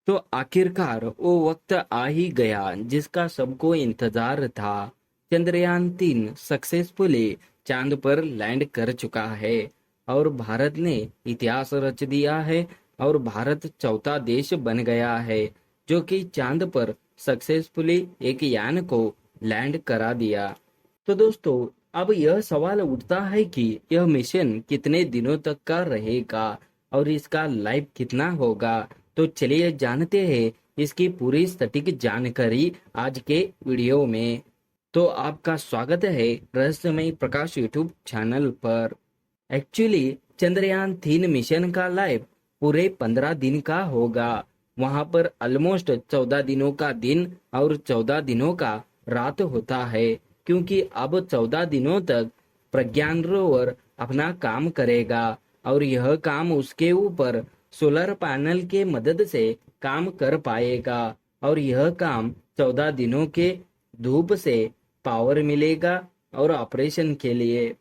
तो आखिरकार वो वक्त आ ही गया जिसका सबको इंतजार था। चंद्रयान 3 सक्सेसफुली चांद पर लैंड कर चुका है और भारत ने इतिहास रच दिया है और भारत चौथा देश बन गया है जो कि चांद पर सक्सेसफुली एक यान को लैंड करा दिया। तो दोस्तों, अब यह सवाल उठता है कि यह मिशन कितने दिनों तक का रहेगा और इसका लाइफ कितना होगा। तो चलिए जानते हैं इसकी पूरी सटीक जानकारी आज के वीडियो में। तो आपका स्वागत है रहस्यमय प्रकाश यूट्यूब चैनल पर। एक्चुअली चंद्रयान 3 मिशन का लाइफ पूरे 15 दिन का होगा। वहां पर ऑलमोस्ट 14 दिनों का दिन और 14 दिनों का रात होता है, क्योंकि अब 14 दिनों तक प्रज्ञान रोवर अपना काम करेगा और यह काम उसके ऊपर सोलर पैनल के मदद से काम कर पाएगा और यह काम 14 दिनों के धूप से पावर मिलेगा और ऑपरेशन के लिए,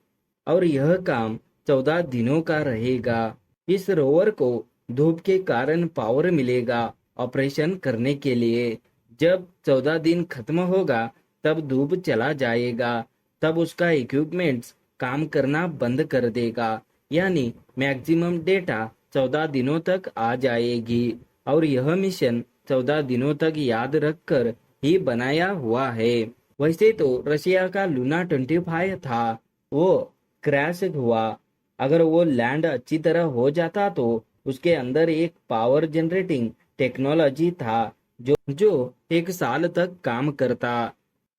और यह काम 14 दिनों का रहेगा। इस रोवर को धूप के कारण पावर मिलेगा ऑपरेशन करने के लिए। जब 14 दिन खत्म होगा तब धूप चला जाएगा, तब उसका इक्विपमेंट्स काम करना बंद कर देगा, यानी मैक्सिमम डेटा 14 दिनों तक आ जाएगी। और यह मिशन 14 दिनों तक याद रखकर ही बनाया हुआ है। वैसे तो रशिया का लूना 25 था, वो क्रैश हुआ। अगर वो लैंड अच्छी तरह हो जाता तो उसके अंदर एक पावर जनरेटिंग टेक्नोलॉजी था जो 1 साल तक काम करता।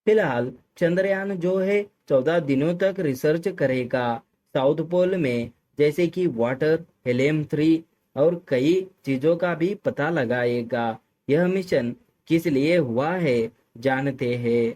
फिलहाल चंद्रयान जो है 14 दिनों तक रिसर्च करेगा साउथ पोल में, जैसे कि वाटर, हेलियम 3 और कई चीजों का भी पता लगाएगा। यह मिशन किस लिए हुआ है जानते हैं।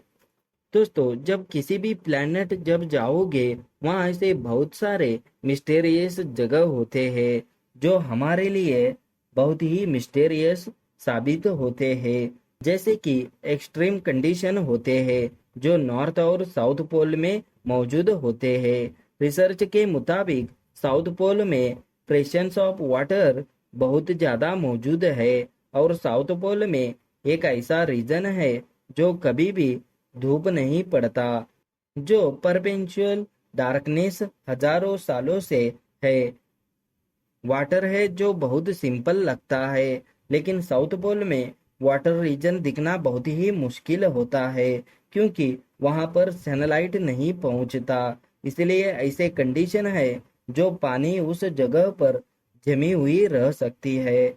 दोस्तों, जब किसी भी प्लेनेट जब जाओगे वहां ऐसे बहुत सारे मिस्टेरियस जगह होते हैं जो हमारे लिए बहुत ही मिस्टेरियस साबित होते हैं। जैसे कि एक्सट्रीम कंडीशन होते हैं जो नॉर्थ और साउथ पोल में मौजूद होते हैं। रिसर्च के मुताबिक साउथ पोल में प्रेशंस ऑफ वाटर बहुत ज्यादा मौजूद है और साउथ पोल में एक ऐसा रीजन है जो कभी भी धूप नहीं पड़ता, जो परपेचुअल डार्कनेस हजारों सालों से है। वाटर है जो बहुत सिंपल लगता है, लेकिन साउथ पोल में वाटर रीजन दिखना बहुत ही मुश्किल होता है क्योंकि वहां पर सनलाइट नहीं पहुंचता। इसलिए ऐसे कंडीशन है जो पानी उस जगह पर जमी हुई रह सकती है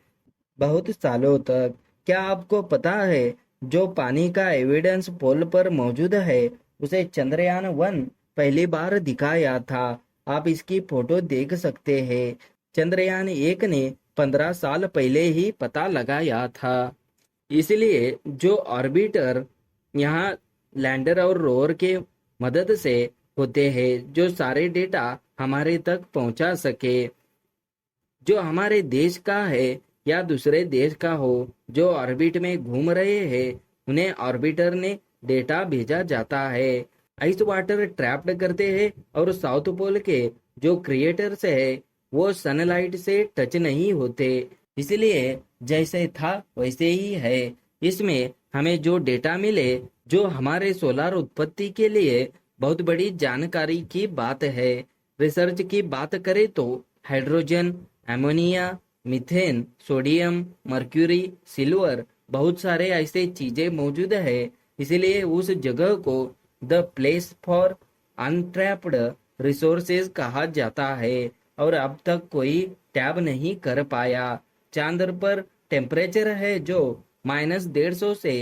बहुत सालों तक। क्या आपको पता है जो पानी का एविडेंस पोल पर मौजूद है उसे चंद्रयान 1 पहली बार दिखाया था। आप इसकी फोटो देख सकते हैं। चंद्रयान 1 ने 15 साल पहले ही पता लगाया था। इसलिए जो ऑर्बिटर यहाँ लैंडर और रोवर के मदद से होते हैं जो सारे डेटा हमारे तक पहुंचा सके, जो हमारे देश का है या दूसरे देश का हो, जो ऑर्बिट में घूम रहे हैं उन्हें ऑर्बिटर ने डेटा भेजा जाता है। आइस वाटर ट्रैप्ड करते हैं और साउथ पोल के जो क्रिएटर्स है वो सनलाइट से टच नहीं होते, इसलिए जैसे था वैसे ही है। इसमें हमें जो डेटा मिले जो हमारे सोलर उत्पत्ति के लिए बहुत बड़ी जानकारी की बात है। रिसर्च की बात करें तो hydrogen, ammonia, methane, sodium, mercury, silver, बहुत सारे ऐसे चीजें मौजूद है। इसलिए उस जगह को द प्लेस फॉर अनट्रैप्ड रिसोर्सेज कहा जाता है और अब तक कोई टैब नहीं कर पाया। चांद पर टेम्परेचर है जो -150 से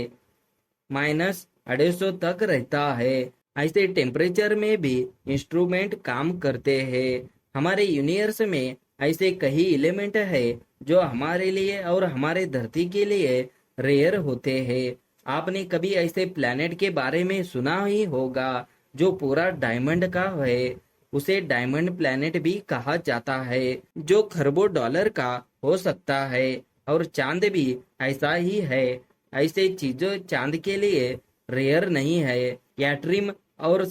-250 तक रहता है। ऐसे टेम्परेचर में भी इंस्ट्रूमेंट काम करते हैं। हमारे यूनिवर्स में ऐसे कई एलिमेंट है जो हमारे लिए और हमारे धरती के लिए रेयर होते हैं। आपने कभी ऐसे प्लैनेट के बारे में सुना ही होगा जो पूरा डायमंड का है, उसे डायमंड प्लैनेट भी कहा जाता है, जो खरबों डॉलर का हो सकता है। और चांद भी ऐसा ही है। ऐसे चीजों चांद के लिए रेयर नहीं है। याट्रिम और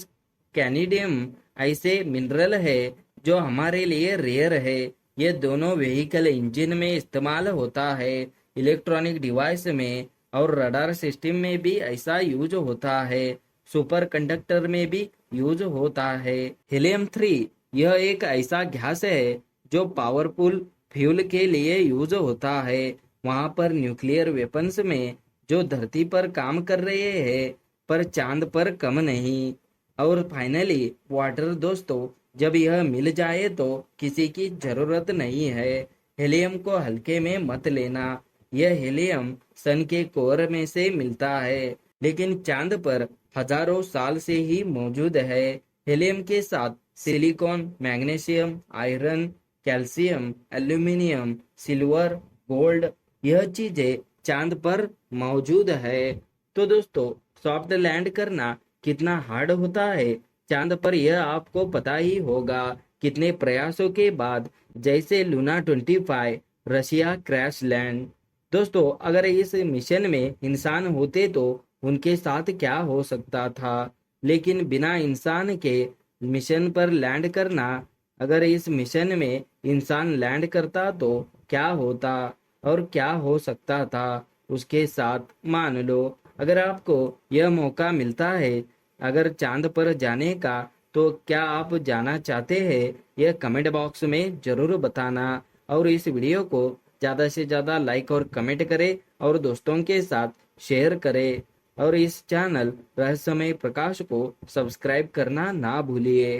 कैनेडियम ऐसे मिनरल है जो हमारे लिए रेयर है। ये दोनों व्हीकल इंजन में इस्तेमाल होता है। इलेक्ट्रॉनिक डिवाइस में और रडार सिस्टम में भी ऐसा यूज होता है। सुपर कंडक्टर में भी यूज होता है। हीलियम 3 यह एक ऐसा गैस है जो पावरफुल फ्यूल के लिए यूज होता है। वहां पर न्यूक्लियर वेपन्स में जो धरती पर काम कर रहे हैं, पर चांद पर कम नहीं। और फाइनली वाटर दोस्तों, जब यह मिल जाए तो किसी की जरूरत नहीं है। हीलियम को हल्के में मत लेना। यह हीलियम सन के कोर में से मिलता है, लेकिन चांद पर हजारों साल से ही मौजूद है। हीलियम के साथ silicon, magnesium, iron, calcium, aluminium, silver, gold, यह चीजें चांद पर मौजूद है। तो दोस्तों, सॉफ्ट लैंड करना कितना हार्ड होता है चांद पर, यह आपको पता ही होगा। कितने प्रयासों के बाद, जैसे लूना 25, रशिया क्रैश लैंड। दोस्तों, अगर इस मिशन में इंसान होते तो उनके साथ क्या हो सकता था। लेकिन बिना इंसान के मिशन पर लैंड करना, अगर इस मिशन में इंसान लैंड करता तो क्या होता और क्या हो सकता था उसके साथ। मान लो, अगर आपको यह मौका मिलता है अगर चांद पर जाने का, तो क्या आप जाना चाहते हैं? यह कमेंट बॉक्स में जरूर बताना। और इस वीडियो को ज़्यादा से ज़्यादा लाइक और कमेंट करें और दोस्तों के साथ शेयर करें। और इस चैनल रहस्यमय प्रकाश को सब्सक्राइब करना ना भूलिए।